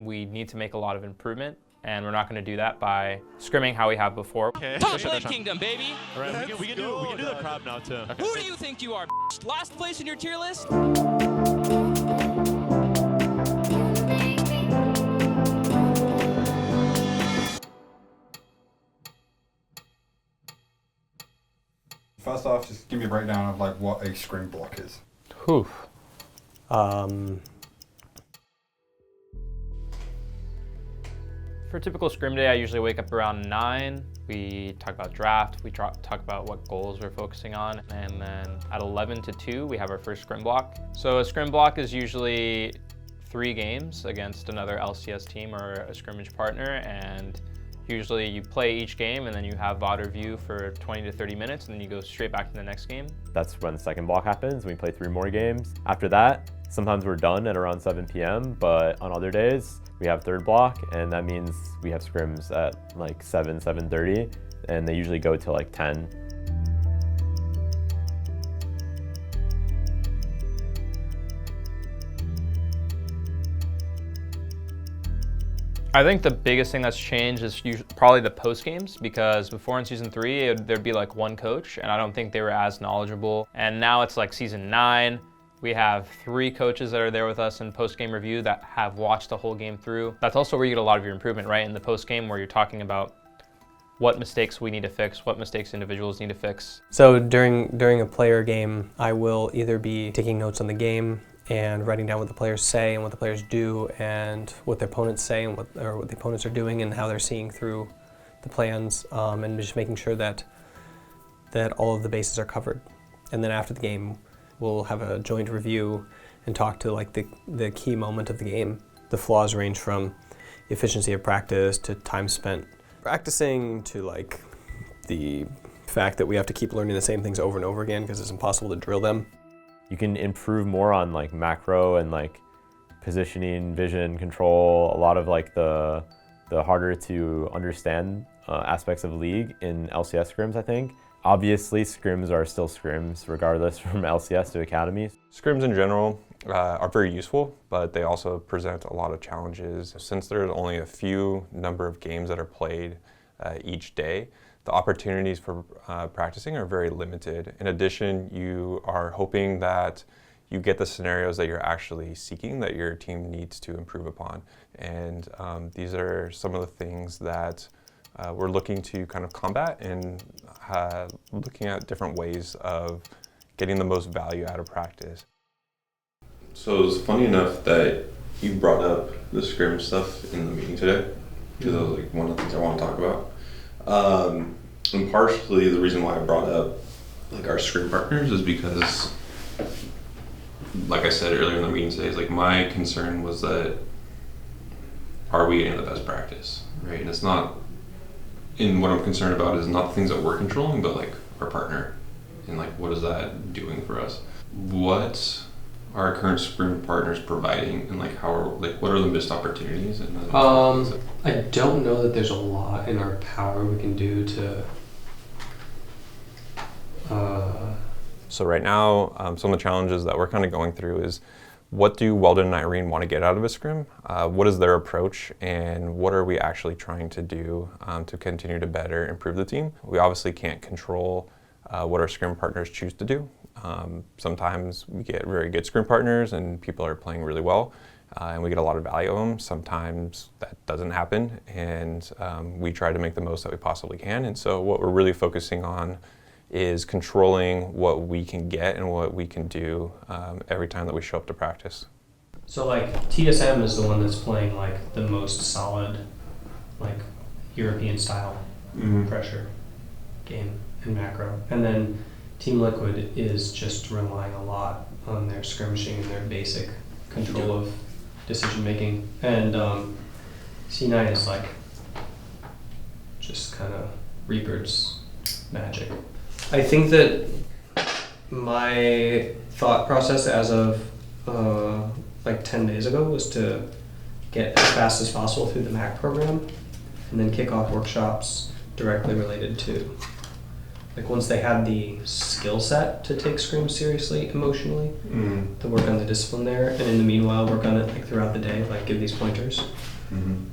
We need to make a lot of improvement, and we're not going to do that by scrimming how we have before. Okay. Top Lane Kingdom, baby! All right, we can do the crowd now too. Okay. Who do you think you are, last place in your tier list? First off, just give me a breakdown of like what a scrim block is. Whew. For a typical scrim day, I usually wake up around 9. We talk about draft, we talk about what goals we're focusing on, and then at 11 to 2, we have our first scrim block. So a scrim block is usually 3 games against another LCS team or a scrimmage partner, and usually you play each game and then you have VOD review for 20 to 30 minutes and then you go straight back to the next game. That's when the second block happens. We play 3 more games. After that, sometimes we're done at around 7 p.m., but on other days, we have third block, and that means we have scrims at like 7:30, and they usually go till like 10. I think the biggest thing that's changed is probably the post games, because before in season 3, there'd be like 1 coach, and I don't think they were as knowledgeable. And now it's like season 9, we have 3 coaches that are there with us in post-game review that have watched the whole game through. That's also where you get a lot of your improvement, right? In the post-game, where you're talking about what mistakes we need to fix, what mistakes individuals need to fix. So during a player game, I will either be taking notes on the game and writing down what the players say and what the players do and what their opponents say and what the opponents are doing and how they're seeing through the plans, and just making sure that all of the bases are covered. And then after the game, we'll have a joint review and talk to like the key moment of the game. The flaws range from the efficiency of practice to time spent practicing to like the fact that we have to keep learning the same things over and over again because it's impossible to drill them. You can improve more on like macro and like positioning, vision, control, a lot of like the harder to understand aspects of League in LCS scrims, I think. Obviously, scrims are still scrims, regardless from LCS to Academy. Scrims in general are very useful, but they also present a lot of challenges. Since there's only a few number of games that are played each day, the opportunities for practicing are very limited. In addition, you are hoping that you get the scenarios that you're actually seeking, that your team needs to improve upon. And these are some of the things that we're looking to kind of combat and looking at different ways of getting the most value out of practice. So it's funny enough that you brought up the scrim stuff in the meeting today, because that was like one of the things I want to talk about. And partially the reason why I brought up like our scrim partners is because, like I said earlier in the meeting today, is like my concern was that are we getting the best practice, right? And it's not. And what I'm concerned about is not the things that we're controlling, but like our partner, and like what is that doing for us? What are our current scrim partners providing, and like what are the missed opportunities? And I don't know that there's a lot in our power we can do to. So right now, some of the challenges that we're kind of going through is, what do Weldon and Irene want to get out of a scrim? What is their approach, and what are we actually trying to do to continue to better improve the team? We obviously can't control what our scrim partners choose to do. Sometimes we get very good scrim partners and people are playing really well, and we get a lot of value of them. Sometimes that doesn't happen, and we try to make the most that we possibly can. And so what we're really focusing on is controlling what we can get and what we can do every time that we show up to practice. So like TSM is the one that's playing like the most solid, like European style pressure game and macro, and then Team Liquid is just relying a lot on their skirmishing and their basic control of decision making, and C9 is like just kind of Reaper's magic. I think that my thought process as of like 10 days ago was to get as fast as possible through the MAC program and then kick off workshops directly related to, like once they had the skill set to take Scrim seriously emotionally, to work on the discipline there, and in the meanwhile work on it like throughout the day, like give these pointers.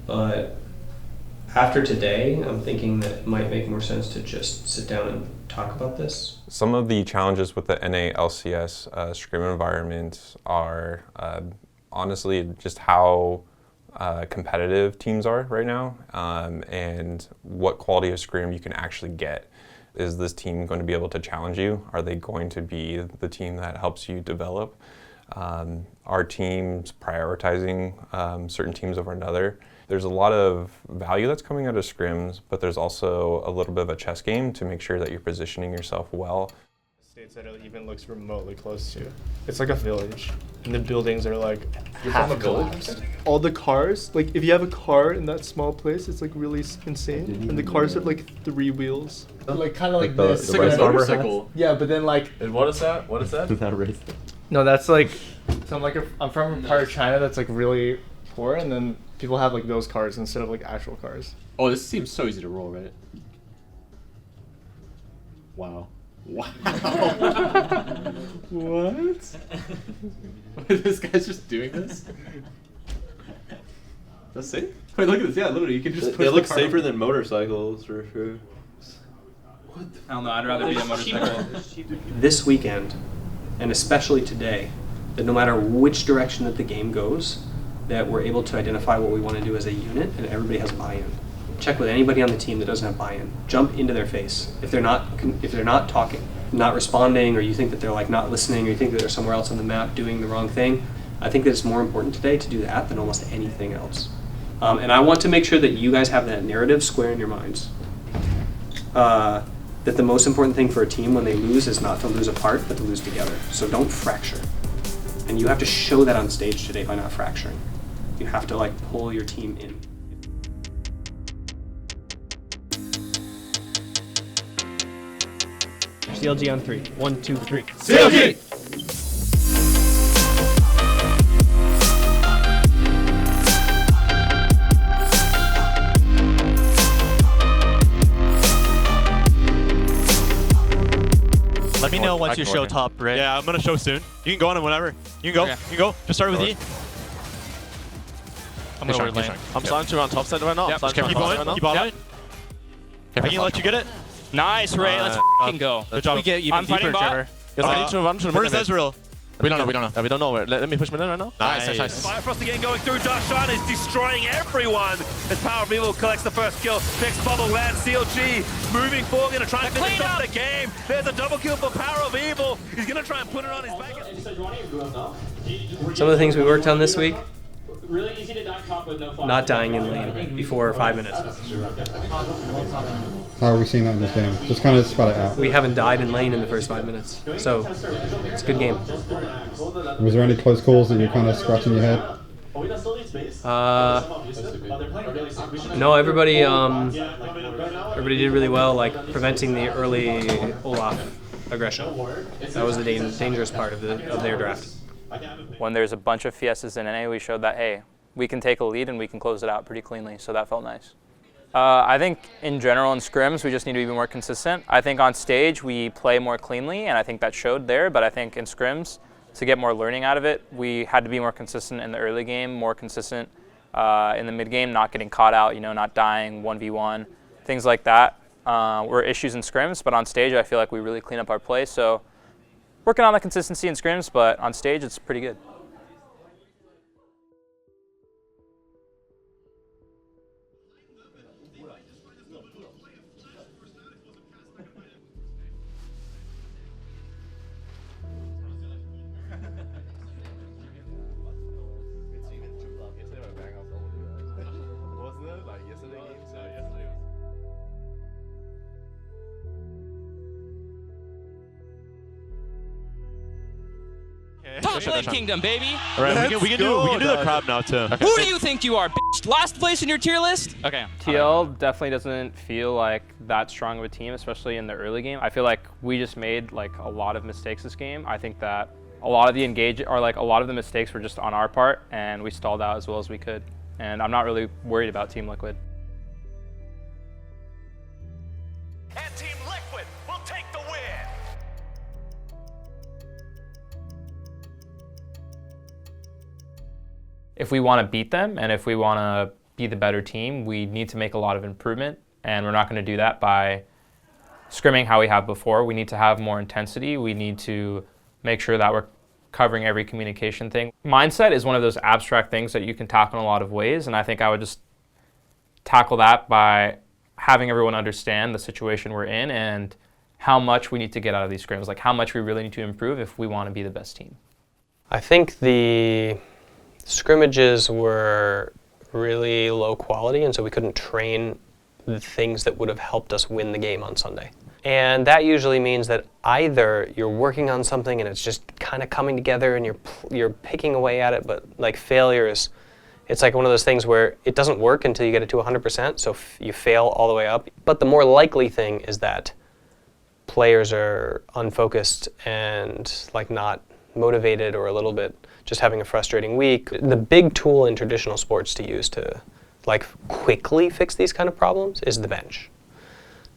But after today, I'm thinking that it might make more sense to just sit down and talk about this. Some of the challenges with the NA LCS Scrim environment are honestly just how competitive teams are right now, and what quality of Scrim you can actually get. Is this team going to be able to challenge you? Are they going to be the team that helps you develop? Are teams prioritizing certain teams over another? There's a lot of value that's coming out of scrims, but there's also a little bit of a chess game to make sure that you're positioning yourself well. States that it even looks remotely close to. It's like a village, and the buildings are like half collapsed. All the cars, like if you have a car in that small place, it's like really insane. And the cars have like 3 wheels. Like kind of like this. The race armor hats? Yeah, but then like. And what is that? What is that? Is that a race? No, that's like. So I'm from a part of China that's like really poor, and then people have like those cars instead of like actual cars. Oh, this seems so easy to roll, right? Wow. Wow. What? This guy's just doing this? That's safe? Wait, look at this. Yeah, literally, you can just push They look the car safer over. than motorcycles, for sure. I don't know, I'd rather be a motorcycle. This weekend, and especially today, that no matter which direction that the game goes, that we're able to identify what we want to do as a unit, and everybody has buy-in. Check with anybody on the team that doesn't have buy-in. Jump into their face. If they're not talking, not responding, or you think that they're like not listening, or you think that they're somewhere else on the map doing the wrong thing, I think that it's more important today to do that than almost anything else. And I want to make sure that you guys have that narrative square in your minds. That the most important thing for a team when they lose is not to lose apart, but to lose together. So don't fracture. And you have to show that on stage today by not fracturing. You have to like pull your team in. CLG on 3. 1, 2, 3. CLG! Let me know once you show top red. Yeah, I'm gonna show soon. You can go on him whenever. You can go. Okay. You can go. Just start with E. I'm gonna word lane. I'm starting to run top side right now. Yep. I'm starting to Keep run going. top side Keep right on line. I can let you get it. Nice, Ray, let's f***ing go. Good job. We get even I'm fighting deeper, bot. Trevor. Yes, I need to run to the Where's mid. Ezreal? We don't know. Yeah, we don't know. Let me push mid right now. Nice. Nice. Frost again going through. Darshan is destroying everyone as Power of Evil collects the first kill. Next bubble lands. CLG moving forward, gonna try and finish off the game. There's a double kill for Power of Evil. He's gonna try and put it on his back. Some of the things we worked on this week, not dying in lane before 5 minutes. How are we seeing that in this game? Just kind of spell it out. We haven't died in lane in the first 5 minutes. So it's a good game. Was there any close calls that you're kind of scratching your head? No, everybody did really well, like preventing the early Olaf aggression. That was the dangerous part of their draft. When there's a bunch of Fiestas in NA, we showed that, hey, we can take a lead and we can close it out pretty cleanly, so that felt nice. I think in general in scrims, we just need to be more consistent. I think on stage, we play more cleanly, and I think that showed there, but I think in scrims, to get more learning out of it, we had to be more consistent in the early game, more consistent in the mid game, not getting caught out, not dying 1v1, things like that were issues in scrims, but on stage, I feel like we really clean up our play, so working on the consistency in scrims, but on stage, it's pretty good. Top lane kingdom, baby. All right, we can do the crowd now too. Okay. Who do you think you are, bitch? Last place in your tier list? Okay. TL definitely doesn't feel like that strong of a team, especially in the early game. I feel like we just made like a lot of mistakes this game. I think that a lot of the mistakes were just on our part, and we stalled out as well as we could. And I'm not really worried about Team Liquid. And Team Liquid will take the win. If we want to beat them and if we want to be the better team, we need to make a lot of improvement, and we're not going to do that by scrimming how we have before. We need to have more intensity. We need to make sure that we're covering every communication thing. Mindset is one of those abstract things that you can tackle in a lot of ways, and I think I would just tackle that by having everyone understand the situation we're in and how much we need to get out of these scrims, like how much we really need to improve if we want to be the best team. I think the scrimmages were really low quality, and so we couldn't train the things that would have helped us win the game on Sunday. And that usually means that either you're working on something and it's just kind of coming together and you're picking away at it, but like failure is, it's like one of those things where it doesn't work until you get it to 100%, so you fail all the way up. But the more likely thing is that players are unfocused and like not motivated or a little bit just having a frustrating week. The big tool in traditional sports to use to like quickly fix these kind of problems is the bench.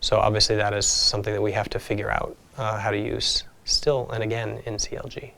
So obviously that is something that we have to figure out how to use still and again in CLG.